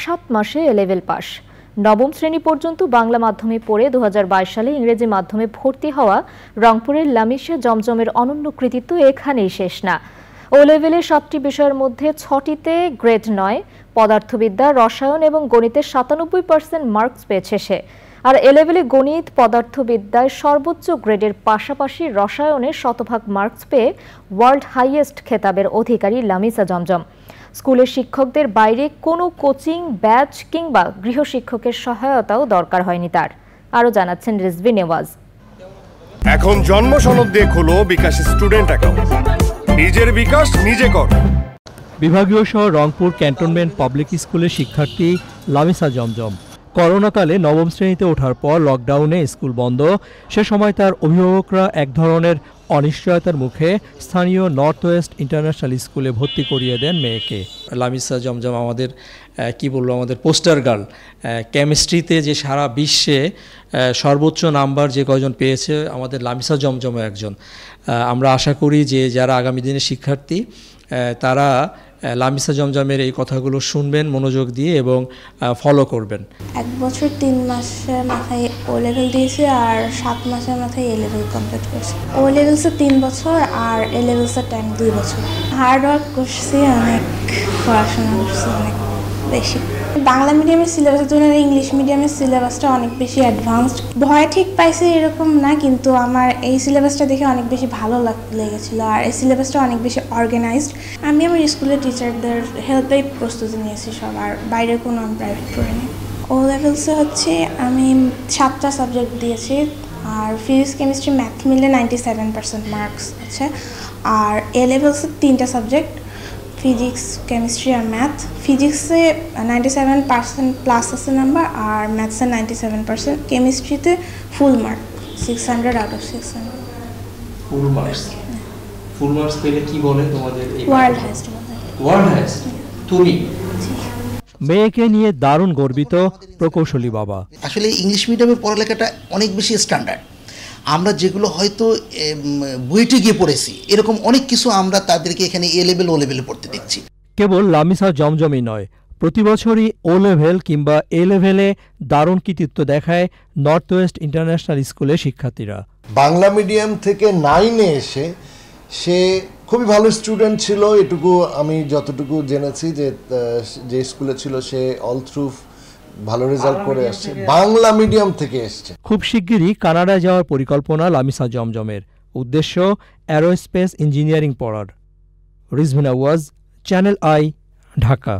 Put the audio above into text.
7 মাসে A-level pass. নবম শ্রেণী পর্যন্ত বাংলা মাধ্যমে পড়ে 2022 সালে ইংরেজি মাধ্যমে ভর্তি হওয়া রংপুরের লামিসা জমজমের অনন্য কৃতিত্ব এখানেই শেষ না। ও-লেভেলের 7টি বিষয়ের মধ্যে 6টিতে গ্রেড 9, পদার্থবিদ্যা, রসায়ন এবং গণিতে 97% মার্কস পেয়েছে সে। আর এ-লেভেলে গণিত, পদার্থবিদ্যায় সর্বোচ্চ গ্রেডের পাশাপাশি রসায়নে শতভাগ মার্কস পেয়ে ওয়ার্ল্ড হাইয়েস্ট খেতাবের অধিকারী লামিসা জমজম। স্কুলের শিক্ষকদের বাইরে কোনো কোচিং, ব্যাচ কিংবা গৃহশিক্ষকের সহায়তাও দরকার হয়নি তার। আরও জানাচ্ছেন রিজভি নেওয়াজ। এখন জন্ম সনদ দিয়ে খোলো বিকাশ স্টুডেন্ট অ্যাকাউন্ট। নিজের বিকাশ নিজে কর। বিভাগীয় শহর রংপুর ক্যান্টনমেন্ট পাবলিক স্কুলের শিক্ষার্থী লামিসা জমজম করোনাকালে নবম শ্রেণীতে ওঠার পর লকডাউনে স্কুল বন্ধ। সে সময় তার অভিভাবকরা এক ধরনের অনিশ্চয়তার মুখে স্থানীয় নর্থ ওয়েস্ট ইন্টারন্যাশনাল স্কুলে ভর্তি করিয়ে দেন মেয়েকে। লামিসা জমজম আমাদের আমাদের পোস্টার গার্ল। কেমিস্ট্রিতে যে সারা বিশ্বে সর্বোচ্চ নাম্বার যে কয়জন পেয়েছে আমাদের লামিসা জমজমও একজন। আমরা আশা করি যে যারা আগামী দিনের শিক্ষার্থী তারা লামিসা জমজমের এই কথাগুলো শুনবেন মনোযোগ দিয়ে এবং ফলো করবেন। 1 বছর 3 মাসের মাথায় ও লেভেল দিয়েছি আর 7 মাসের মাথায় এ লেভেল কমপ্লিট করছি। ও লেভেলসে 3 বছর আর এ লেভেলসের টাইম 2 বছর। হার্ড ওয়ার্ক করছি, অনেক পড়াশোনা করছি, অনেক বেশি। বাংলা মিডিয়ামের সিলেবাসের জন্য ইংলিশ মিডিয়ামের সিলেবাসটা অনেক বেশি অ্যাডভান্সড। ভয় ঠিক পাইছি এরকম না, কিন্তু আমার এই সিলেবাসটা দেখে অনেক বেশি ভালো লেগেছিলো আর এই সিলেবাসটা অনেক বেশি অর্গানাইজড। আমি আমার স্কুলের টিচারদের হেল্পেই প্রস্তুতি নিয়েছি সব, আর বাইরের কোনো আমি প্রাইভেট করিনি। ও লেভেলসে হচ্ছে আমি 7টা সাবজেক্ট দিয়েছি আর ফিজিক্স, কেমিস্ট্রি, ম্যাথ মিলে 97% মার্কস আছে। আর এ লেভেলসে 3টা সাবজেক্ট, ফিজিক্স, কেমিস্ট্রি আর ম্যাথ। ফিজিক্সে 97% প্লাস আছে নাম্বার আর ম্যাথসে 97%। কেমিস্ট্রিতে full mark 600 out of 600। Full marks পেলে কি বলে তোমাদের? World highest. World highest. তুমি মেয়েকে নিয়ে দারুণ গর্বিত প্রকৌশলী বাবা। আসলে ইংলিশ মিডিয়ামের পড়ালেখাটা অনেক বেশি স্ট্যান্ডার্ড। আমরা যেগুলো হয়তো বইতে গিয়ে পড়েছি এরকম অনেক কিছু আমরা তাদেরকে এখানে এ লেভেল ও লেভেলে পড়তে দেখছি। কেবল লামিসা জমজমই নয়, প্রতি বছরই ও লেভেল কিংবা এ লেভেলে দারুণ কৃতিত্ব দেখায় নর্থ ওয়েস্ট ইন্টারন্যাশনাল স্কুলের শিক্ষার্থীরা। বাংলা মিডিয়াম থেকে 9-এ এসে সে খুবই ভালো স্টুডেন্ট ছিল, এটুকু আমি যতটুকু জেনেছি যে স্কুলে ছিল সে অল থ্রু ভালো রেজাল্ট করে আসছে। বাংলা মিডিয়াম থেকে এসছে। খুব শিগগিরই কানাডায় যাওয়ার পরিকল্পনা লামিসা জমজমের। উদ্দেশ্য অ্যারোস্পেস ইঞ্জিনিয়ারিং পড়ার। রিজভি নেওয়াজ, চ্যানেল আই, ঢাকা।